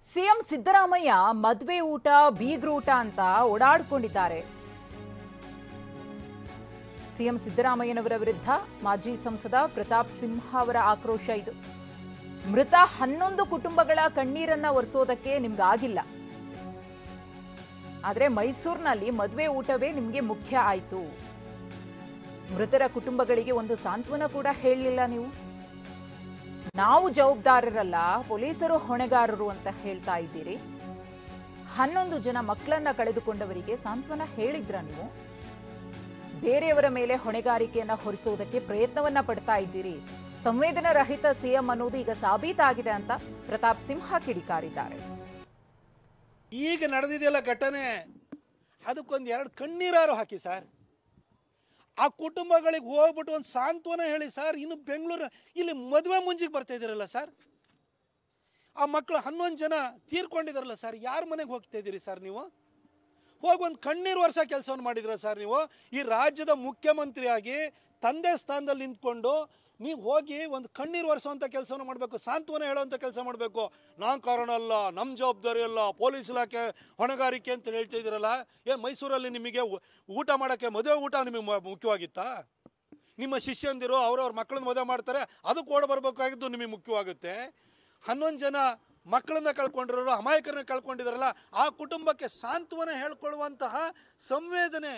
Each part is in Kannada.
ಸಿಎಂ ಸಿದ್ದರಾಮಯ್ಯ ಮದುವೆ ಊಟ ಬೀಗ್ರೂಟ ಅಂತ ಓಡಾಡಿಕೊಂಡಿದ್ದಾರೆ. ಸಿಎಂ ಸಿದ್ದರಾಮಯ್ಯನವರ ವಿರುದ್ಧ ಮಾಜಿ ಸಂಸದ ಪ್ರತಾಪ್ ಸಿಂಹ ಅವರ ಆಕ್ರೋಶ ಇದು. ಮೃತ 11 ಕುಟುಂಬಗಳ ಕಣ್ಣೀರನ್ನ ಒರೆಸೋದಕ್ಕೆ ನಿಮ್ಗಾಗಿಲ್ಲ, ಆದ್ರೆ ಮೈಸೂರಿನಲ್ಲಿ ಮದುವೆ ಊಟವೇ ನಿಮ್ಗೆ ಮುಖ್ಯ ಆಯ್ತು. ಮೃತರ ಕುಟುಂಬಗಳಿಗೆ ಒಂದು ಸಾಂತ್ವನ ಕೂಡ ಹೇಳಲಿಲ್ಲ ನೀವು. ನಾವು ಜವಾಬ್ದಾರರಲ್ಲ, ಪೊಲೀಸರು ಹೊಣೆಗಾರರು ಅಂತ ಹೇಳ್ತಾ ಇದ್ದೀರಿ. 11 ಜನ ಮಕ್ಕಳನ್ನ ಕಳೆದುಕೊಂಡವರಿಗೆ ಸಾಂತ್ವನ ಹೇಳಿದ್ರ ನೀವು? ಬೇರೆಯವರ ಮೇಲೆ ಹೊಣೆಗಾರಿಕೆಯನ್ನ ಹೊರಿಸುವುದಕ್ಕೆ ಪ್ರಯತ್ನವನ್ನ ಪಡ್ತಾ ಇದ್ದೀರಿ. ಸಂವೇದನಾ ರಹಿತ ಸಿಎಂ ಅನ್ನೋದು ಈಗ ಸಾಬೀತಾಗಿದೆ ಅಂತ ಪ್ರತಾಪ್ ಸಿಂಹ ಕಿಡಿಕಾರಿದ್ದಾರೆ. ಈಗ ನಡೆದಿದೆಯಲ್ಲ ಘಟನೆ, ಅದಕ್ಕೊಂದು 2 ಕಣ್ಣೀರಾರು ಹಾಕಿ ಸರ್. ಆ ಕುಟುಂಬಗಳಿಗೆ ಹೋಗ್ಬಿಟ್ಟು ಒಂದು ಸಾಂತ್ವನ ಹೇಳಿ ಸರ್. ಇನ್ನು ಬೆಂಗಳೂರು ಇಲ್ಲಿ ಮದುವೆ ಮುಂಜಿಗೆ ಬರ್ತಾ ಇದ್ದೀರಲ್ಲ ಸರ್. ಆ ಮಕ್ಕಳು 11 ಜನ ತೀರ್ಕೊಂಡಿದಾರಲ್ಲ ಸರ್. ಯಾರ ಮನೆಗೆ ಹೋಗ್ತಾ ಇದ್ದೀರಿ ಸರ್ ನೀವು? ಹೋಗಿ ಒಂದು ಕಣ್ಣೀರು ವರ್ಷ ಕೆಲಸವನ್ನು ಮಾಡಿದ್ರ ಸರ್ ನೀವು? ಈ ರಾಜ್ಯದ ಮುಖ್ಯಮಂತ್ರಿಯಾಗಿ ತಂದೆ ಸ್ಥಾನದಲ್ಲಿ ನಿಂತ್ಕೊಂಡು ನೀವು ಹೋಗಿ ಒಂದು ಕಣ್ಣೀರು ವರ್ಷವಂಥ ಕೆಲಸವನ್ನು ಮಾಡಬೇಕು, ಸಾಂತ್ವನ ಹೇಳುವಂಥ ಕೆಲಸ ಮಾಡಬೇಕು. ನಾನು ಕಾರಣ ಅಲ್ಲ, ನಮ್ಮ ಜವಾಬ್ದಾರಿ ಅಲ್ಲ, ಪೊಲೀಸ್ ಇಲಾಖೆ ಹೊಣೆಗಾರಿಕೆ ಅಂತ ಹೇಳ್ತಾ ಇದ್ದೀರಲ್ಲ. ಮೈಸೂರಲ್ಲಿ ನಿಮಗೆ ಊಟ ಮಾಡೋಕ್ಕೆ ಮದುವೆ ಊಟ ನಿಮಗೆ ಮುಖ್ಯವಾಗಿತ್ತಾ? ನಿಮ್ಮ ಶಿಷ್ಯಂದಿರು ಅವ್ರವ್ರ ಮಕ್ಕಳನ್ನ ಮದುವೆ ಮಾಡ್ತಾರೆ, ಅದಕ್ಕೆ ಓಡ ಬರಬೇಕಾಗಿದ್ದು ನಿಮಗೆ ಮುಖ್ಯವಾಗುತ್ತೆ. 11 ಜನ ಮಕ್ಕಳನ್ನ ಕಳ್ಕೊಂಡಿರೋರು, ಅಮಾಯಕರನ್ನ ಕಳ್ಕೊಂಡಿದಾರಲ್ಲ, ಆ ಕುಟುಂಬಕ್ಕೆ ಸಾಂತ್ವನ ಹೇಳ್ಕೊಳ್ಳುವಂತಹ ಸಂವೇದನೆ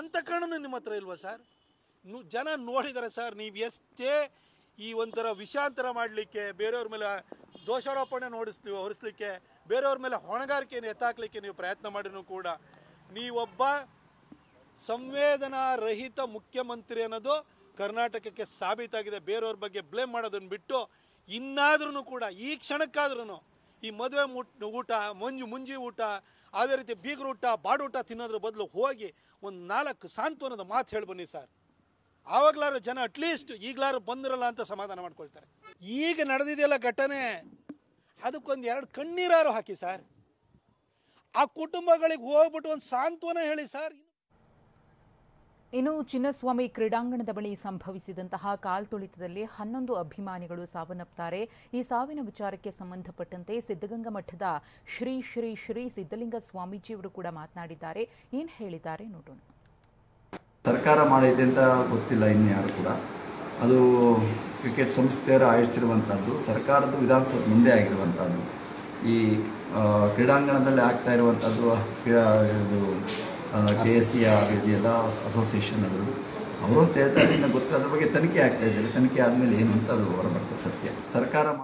ಅಂತಃಕರಣನೂ ನಿಮ್ಮ ಹತ್ರ ಇಲ್ವಾ ಸರ್? ಜನ ನೋಡಿದ್ದಾರೆ ಸರ್. ನೀವು ಎಷ್ಟೇ ಈ ಒಂಥರ ವಿಷಾಂತರ ಮಾಡಲಿಕ್ಕೆ, ಬೇರೆಯವ್ರ ಮೇಲೆ ದೋಷಾರೋಪಣೆ ಹೊರಿಸಲಿಕ್ಕೆ, ಬೇರೆಯವ್ರ ಮೇಲೆ ಹೊಣೆಗಾರಿಕೆಯನ್ನು ಎತ್ತಾಕಲಿಕ್ಕೆ ನೀವು ಪ್ರಯತ್ನ ಮಾಡಿನೂ ಕೂಡ ನೀವೊಬ್ಬ ಸಂವೇದನಾ ರಹಿತ ಮುಖ್ಯಮಂತ್ರಿ ಅನ್ನೋದು ಕರ್ನಾಟಕಕ್ಕೆ ಸಾಬೀತಾಗಿದೆ. ಬೇರೆಯವ್ರ ಬಗ್ಗೆ ಬ್ಲೇಮ್ ಮಾಡೋದನ್ನು ಬಿಟ್ಟು ಇನ್ನಾದ್ರೂ ಕೂಡ ಈ ಕ್ಷಣಕ್ಕಾದ್ರೂ ಈ ಮದುವೆ ಊಟ, ಮುಂಜಿ ಊಟ, ಅದೇ ರೀತಿ ಬೀಗ್ರೂಟ ಬಾಡೂಟ ತಿನ್ನೋದ್ರ ಬದಲು ಹೋಗಿ ಒಂದು 4 ಸಾಂತ್ವನದ ಮಾತು ಹೇಳಿ ಬನ್ನಿ ಸರ್. ಆವಾಗಲಾರು ಜನ ಅಟ್ಲೀಸ್ಟ್ ಈಗಲಾರು ಬಂದಿರಲ್ಲ ಅಂತ ಸಮಾಧಾನ ಮಾಡ್ಕೊಳ್ತಾರೆ. ಈಗ ನಡೆದಿದೆಯಲ್ಲ ಘಟನೆ, ಅದಕ್ಕೊಂದು 2 ಕಣ್ಣೀರಾರು ಹಾಕಿ ಸರ್. ಆ ಕುಟುಂಬಗಳಿಗೆ ಹೋಗ್ಬಿಟ್ಟು ಒಂದು ಸಾಂತ್ವನ ಹೇಳಿ ಸರ್. ಇನ್ನು ಚಿನ್ನಸ್ವಾಮಿ ಕ್ರೀಡಾಂಗಣದ ಬಳಿ ಸಂಭವಿಸಿದಂತಹ ಕಾಲ್ತುಳಿತದಲ್ಲಿ 11 ಅಭಿಮಾನಿಗಳು ಸಾವನ್ನಪ್ಪುತ್ತಾರೆ. ಈ ಸಾವಿನ ವಿಚಾರಕ್ಕೆ ಸಂಬಂಧಪಟ್ಟಂತೆ ಸಿದ್ಧಗಂಗಾ ಮಠದ ಶ್ರೀ ಶ್ರೀ ಶ್ರೀ ಸಿದ್ಧಲಿಂಗ ಸ್ವಾಮೀಜಿಯವರು ಕೂಡ ಮಾತನಾಡಿದ್ದಾರೆ. ಏನು ಹೇಳಿದ್ದಾರೆ ನೋಡೋಣ. ಸರ್ಕಾರ ಮಾಡಿದೆ ಅಂತ ಗೊತ್ತಿಲ್ಲ ಇನ್ಯಾರು ಕೂಡ. ಅದು ಕ್ರಿಕೆಟ್ ಸಂಸ್ಥೆಯವರು ಆಯೋಜಿಸಿರುವಂಥದ್ದು, ಸರ್ಕಾರದ ವಿಧಾನಸಭೆ ಮುಂದೆ ಆಗಿರುವಂಥದ್ದು. ಈ ಕ್ರೀಡಾಂಗಣದಲ್ಲಿ ಆಗ್ತಾ ಇರುವಂಥದ್ದು ಇದು KSC ಇದೆಯಲ್ಲ, ಅಸೋಸಿಯೇಷನ್ ಅದರದ್ದು ಅವರು ಅಂತ ಹೇಳ್ತಾರೆ. ಇನ್ನು ಗೊತ್ತಿಲ್ಲ, ಅದ್ರ ಬಗ್ಗೆ ತನಿಖೆ ಆಗ್ತಾ ಇದ್ದಾರೆ. ತನಿಖೆ ಆದಮೇಲೆ ಏನು ಅಂತ ಅದು ಹೊರಬರ್ತದೆ ಸತ್ಯ. ಸರ್ಕಾರ